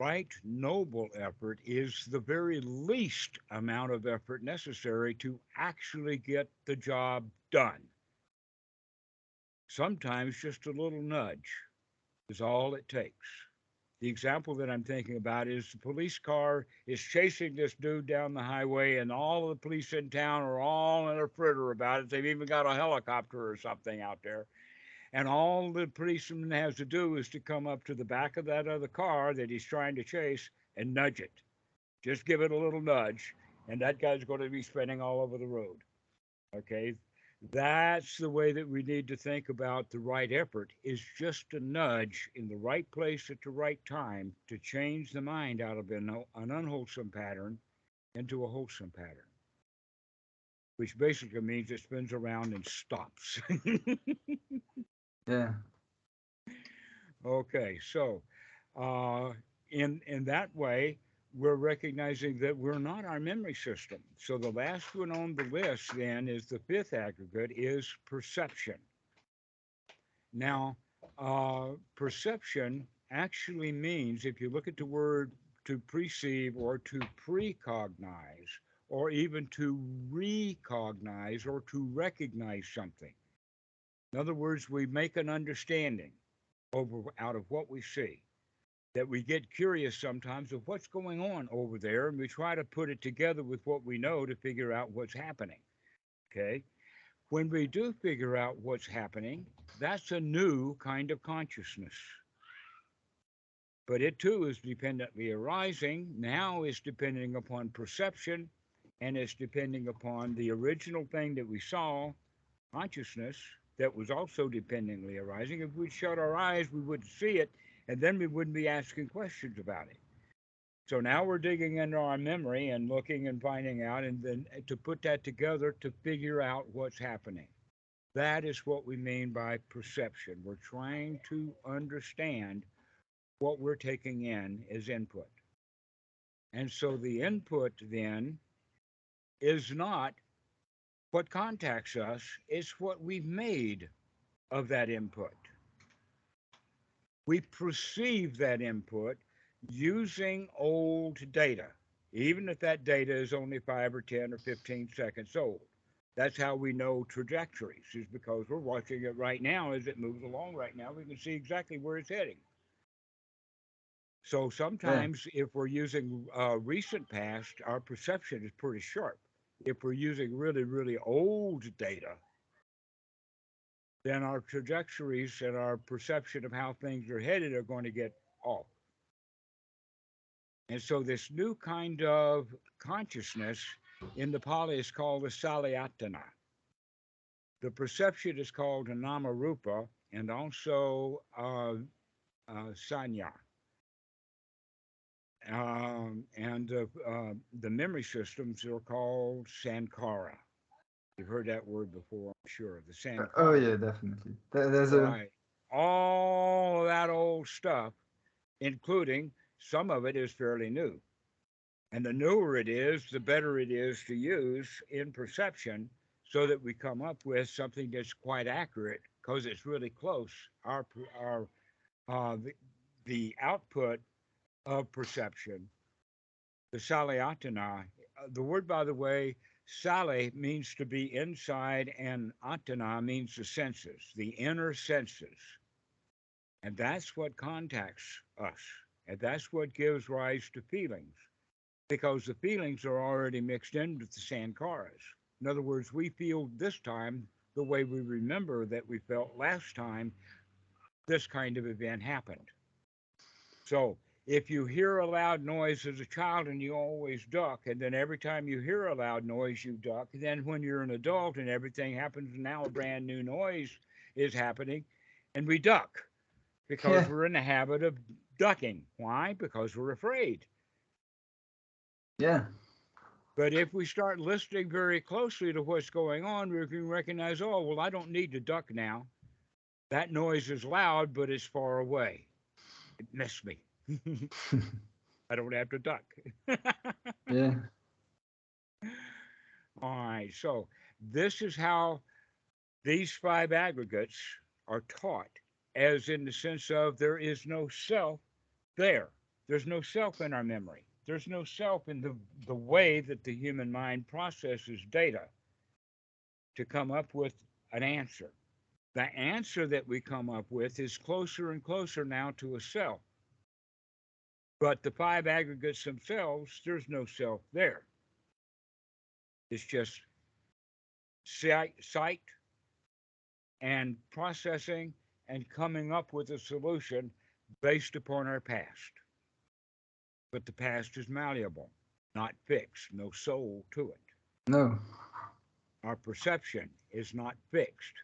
Right noble effort is the very least amount of effort necessary to actually get the job done. Sometimes just a little nudge is all it takes. The example that I'm thinking about is the police car is chasing this dude down the highway, and all of the police in town are all in a fritter about it. They've even got a helicopter or something out there. And all the policeman has to do is to come up to the back of that other car that he's trying to chase and nudge it. Just give it a little nudge, and that guy's going to be spinning all over the road. Okay, that's the way that we need to think about the right effort is just a nudge in the right place at the right time to change the mind out of an unwholesome pattern into a wholesome pattern, which basically means it spins around and stops. Yeah. Okay, so uh, in that way, we're recognizing that we're not our memory system. So the last one on the list then is the fifth aggregate is perception. Now, perception actually means, if you look at the word to perceive or to precognize, or even to recognize or to recognize something. In other words, we make an understanding out of what we see. That we get curious sometimes of what's going on over there, and we try to put it together with what we know to figure out what's happening. Okay? When we do figure out what's happening, that's a new kind of consciousness. But it too is dependently arising. Now is depending upon perception and it's depending upon the original thing that we saw, consciousness, that was also dependently arising. If we'd shut our eyes, we wouldn't see it, and then we wouldn't be asking questions about it. So now we're digging into our memory and looking and finding out, and then to put that together to figure out what's happening. That is what we mean by perception. We're trying to understand what we're taking in as input. And so the input then is not what contacts us, it's what we've made of that input. We perceive that input using old data, even if that data is only 5 or 10 or 15 seconds old. That's how we know trajectories, is because we're watching it right now as it moves along right now. We can see exactly where it's heading. So Yeah. sometimes, if we're using recent past, our perception is pretty sharp. If we're using really, really old data, then our trajectories and our perception of how things are headed are going to get off. And so, this new kind of consciousness in the Pali is called a salayatana. The perception is called a namarupa and also sanya. And the memory systems are called sankara. You've heard that word before, I'm sure. The Oh sankara, yeah, definitely. There's a right? All of that old stuff, including some of it is fairly new. And the newer it is, the better it is to use in perception so that we come up with something that's quite accurate because it's really close. Our the output of perception, the salayatana. The word, by the way, sale means to be inside, and atana means the senses, the inner senses. And that's what contacts us. And that's what gives rise to feelings, because the feelings are already mixed in with the sankharas. In other words, we feel this time the way we remember that we felt last time this kind of event happened. So if you hear a loud noise as a child and you always duck, and then every time you hear a loud noise, you duck, then when you're an adult and everything happens, and now a brand new noise is happening, and we duck because Yeah. we're in the habit of ducking. Why? Because we're afraid. Yeah. But if we start listening very closely to what's going on, we can recognize, oh, well, I don't need to duck now. That noise is loud, but it's far away. It missed me. I don't have to duck. Yeah. All right. So this is how these five aggregates are taught, as in the sense of there is no self there. There's no self in our memory. There's no self in the way that the human mind processes data to come up with an answer. The answer that we come up with is closer and closer now to a self. But the five aggregates themselves, there's no self there. It's just sight and processing and coming up with a solution based upon our past. But the past is malleable, not fixed, no soul to it. No. Our perception is not fixed.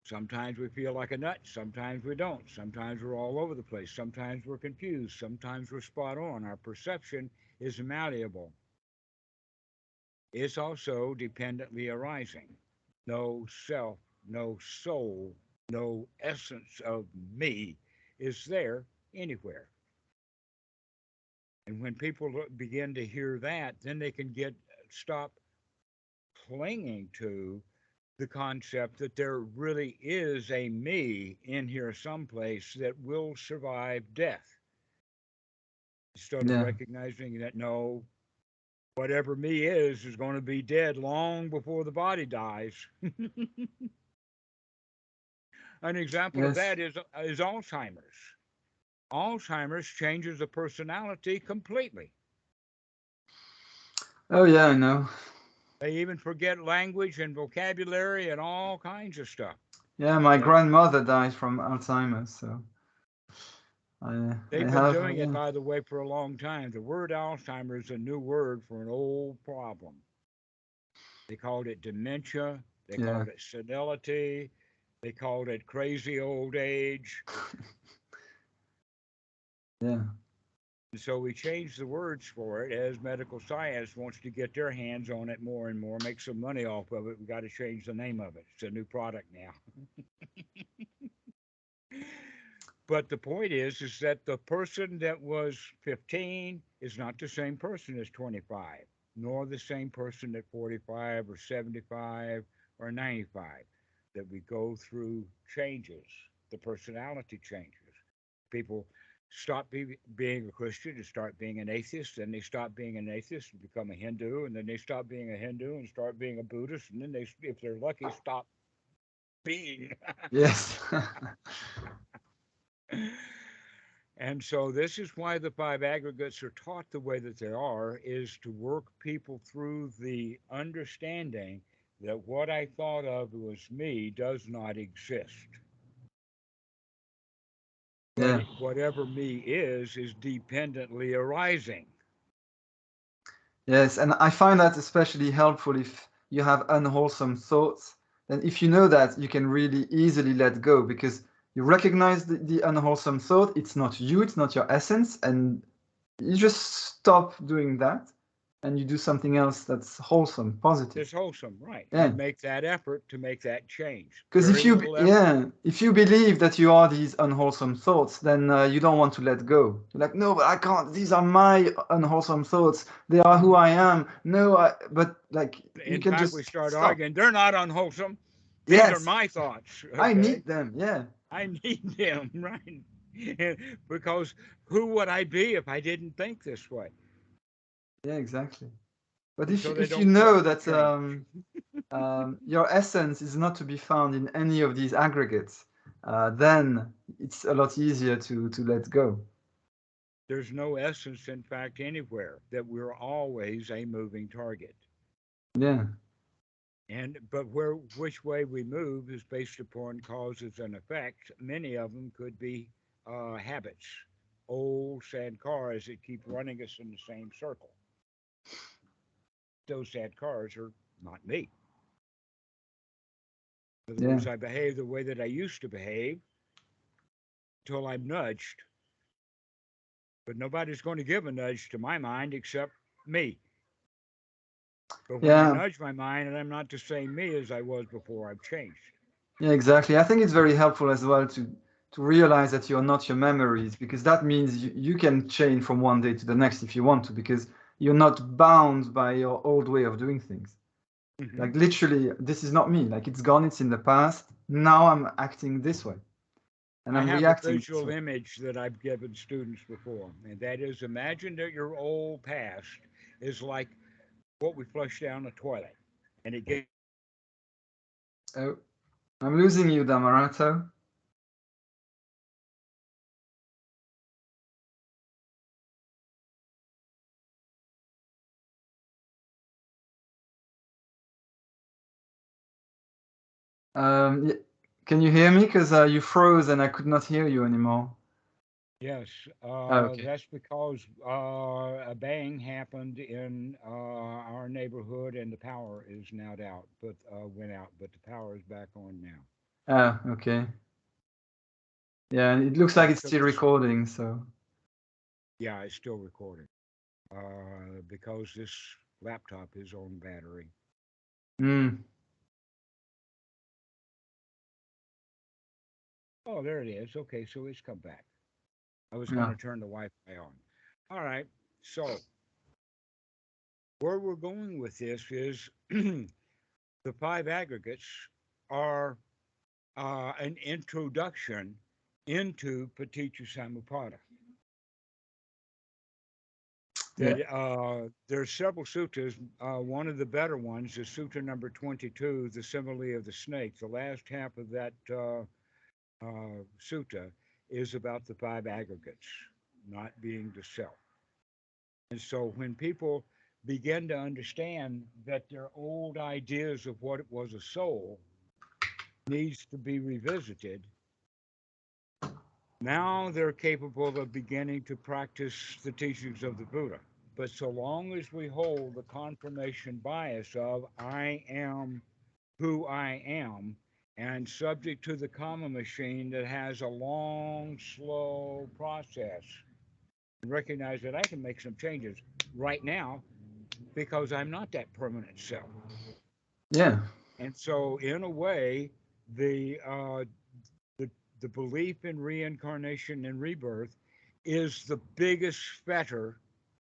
Sometimes we feel like a nut, sometimes we don't. Sometimes we're all over the place, sometimes we're confused, sometimes we're spot on. Our perception is malleable. It's also dependently arising. No self, no soul, no essence of me is there anywhere. And when people begin to hear that, then they can stop clinging to the concept that there really is a me in here someplace that will survive death. Instead of Yeah. recognizing that no, whatever me is going to be dead long before the body dies. An example of Yes. that is Alzheimer's. Alzheimer's changes the personality completely. Oh yeah, I know. They even forget language and vocabulary and all kinds of stuff. Yeah, my That grandmother died from Alzheimer's, so I they've been have doing it, yeah. by the way, for a long time. The word Alzheimer's is a new word for an old problem. They called it dementia. They Yeah. called it senility. They called it crazy old age. Yeah. And so we changed the words for it as medical science wants to get their hands on it more and more, make some money off of it. We got to change the name of it. It's a new product now. But the point is that the person that was 15 is not the same person as 25, nor the same person at 45 or 75 or 95. That we go through changes, the personality changes. People stop being a Christian and start being an atheist, then they stop being an atheist and become a Hindu, and then they stop being a Hindu and start being a Buddhist, and then they, if they're lucky, stop being. Yes. And so this is why the five aggregates are taught the way that they are, is to work people through the understanding that what I thought of was me does not exist. But Yeah. whatever me is dependently arising. Yes, and I find that especially helpful if you have unwholesome thoughts. Then if you know that, you can really easily let go because you recognize the unwholesome thought. It's not you, it's not your essence, and you just stop doing that and you do something else that's wholesome, positive. It's wholesome, right? Yeah. You make that effort to make that change. Because Very little effort. if you believe that you are these unwholesome thoughts, then you don't want to let go. You're like, no, but I can't. These are my unwholesome thoughts. They are who Mhm. I am. No, but like you In can fact, we just start stop. arguing. They're not unwholesome. These are Yes, my thoughts. I Okay. need them. Yeah, I need them, right? Because who would I be if I didn't think this way? Yeah, exactly. But And if so they if you don't want know to that change. your essence is not to be found in any of these aggregates, then it's a lot easier to let go. There's no essence, in fact, anywhere, that we're always a moving target. Yeah, But which way we move is based upon causes and effects. Many of them could be habits, old sad cars that keep running us in the same circle. Those sad cars are not me. In other yeah, words, I behave the way that I used to behave until I'm nudged. But nobody's going to give a nudge to my mind except me. But when I yeah, nudge my mind and I'm not the same me as I was before, I've changed. yeah, exactly. I think it's very helpful as well to realize that you're not your memories, because that means you can change from one day to the next if you want to, because you're not bound by your old way of doing things. Hmm. Like literally, this is not me. Like it's gone, it's in the past. Now I'm acting this way and I I'm have a reacting this visual way. image that I've given students before, and that is imagine that your old past is like what we flush down the toilet, and it gets Oh, I'm losing you, Dhammarato. Um, can you hear me? Because you froze and I could not hear you anymore. yes, Oh, okay. that's because a bang happened in our neighborhood, and the power is now out, but went out, but the power is back on now. Ah, okay. Yeah, and it looks like I it's took still this. recording. So, Yeah, it's still recording because this laptop is on battery. mm, Oh, there it is. Okay, so it's come back. I was going yeah, to turn the Wi-Fi on. All right. So where we're going with this is the five aggregates are an introduction into Paticca Samuppada. yeah, There's several suttas. One of the better ones is Sutta number 22, the simile of the snake. The last half of that sutta is about the five aggregates not being the self. And so when people begin to understand that their old ideas of what it was a soul needs to be revisited, now they're capable of beginning to practice the teachings of the Buddha. But so long as we hold the confirmation bias of I am who I am and subject to the karma machine that has a long, slow process, and recognize that I can make some changes right now because I'm not that permanent self. yeah, And so, in a way, the uh, the the belief in reincarnation and rebirth is the biggest fetter,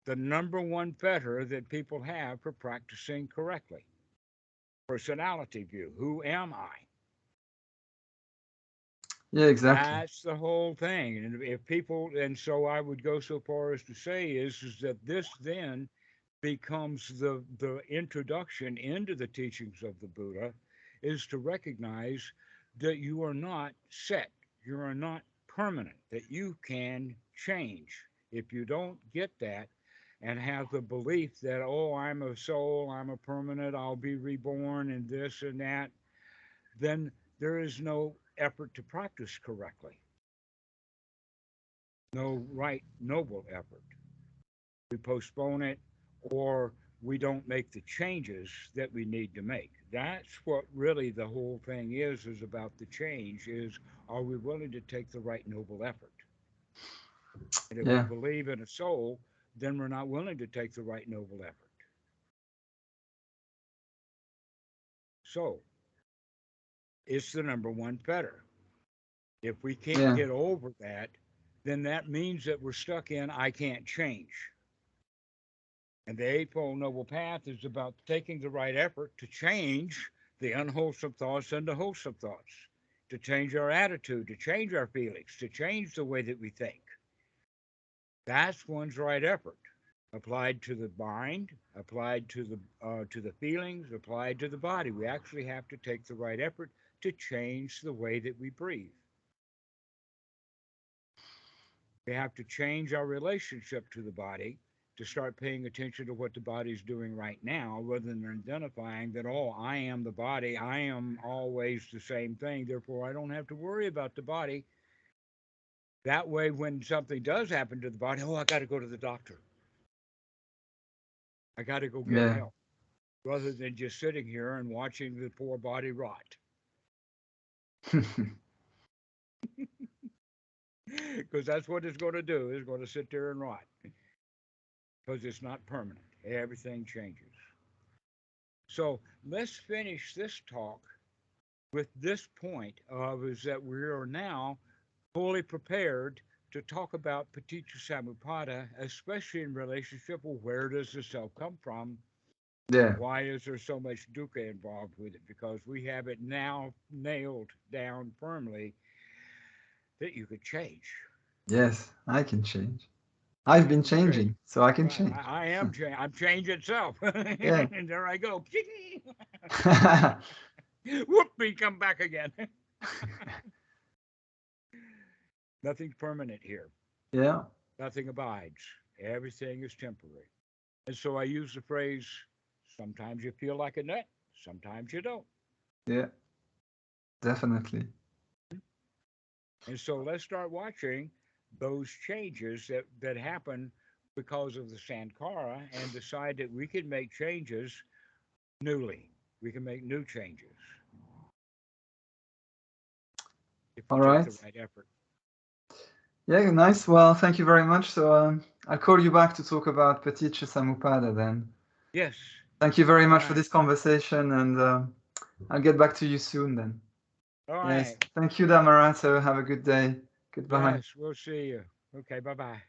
the number one fetter that people have for practicing correctly. Personality view. Who am I? yeah, exactly. That's the whole thing. And if people, and so I would go so far as to say is that this then becomes the introduction into the teachings of the Buddha is to recognize that you are not set, you are not permanent, that you can change. If you don't get that and have the belief that, oh, I'm a soul, I'm a permanent, I'll be reborn and this and that, then there is no effort to practice correctly, no right, noble effort. We postpone it or we don't make the changes that we need to make. That's what really the whole thing is about the change is are we willing to take the right noble effort? And if we Yeah, believe in a soul, then we're not willing to take the right noble effort. So it's the number one fetter. If we can't yeah, get over that, then that means that we're stuck in I can't change. And the Eightfold Noble Path is about taking the right effort to change the unwholesome thoughts into wholesome thoughts. to change our attitude, to change our feelings, to change the way that we think. That's one's right effort, applied to the mind, applied to the feelings, applied to the body. We actually have to take the right effort to change the way that we breathe. We have to change our relationship to the body to start paying attention to what the body's doing right now, rather than identifying that, oh, I am the body, I am always the same thing, therefore I don't have to worry about the body. That way, when something does happen to the body, oh, I got to go to the doctor. I got to go get Yeah. help, rather than just sitting here and watching the poor body rot. Because that's what it's going to do. It's going to sit there and rot. Because it's not permanent. Everything changes. So let's finish this talk with this point of is that we are now fully prepared to talk about paticca samuppada, especially in relationship with where does the self come from? Yeah. Why is there so much dukkha involved with it? Because we have it now nailed down firmly that you could change. Yes, I can change. I've been Okay. changing, so I can Well, change. I am change. I'm change itself. Yeah. And there I go. Whoopee, come back again. Nothing's permanent here. Yeah. Nothing abides. Everything is temporary. And so I use the phrase, sometimes you feel like a nut, sometimes you don't. Yeah. Definitely. And so let's start watching those changes that happen because of the Sankara and decide that we can make changes newly. We can make new changes if we All take right. the right effort. Yeah, nice. Well, thank you very much. So I'll call you back to talk about paticca samuppada then. Yes. Thank you very All much for right. this conversation, and I'll get back to you soon then. All Yes. right. Thank you, Dhammarato. Have a good day. Goodbye. Yes, we'll see you. Okay, bye-bye.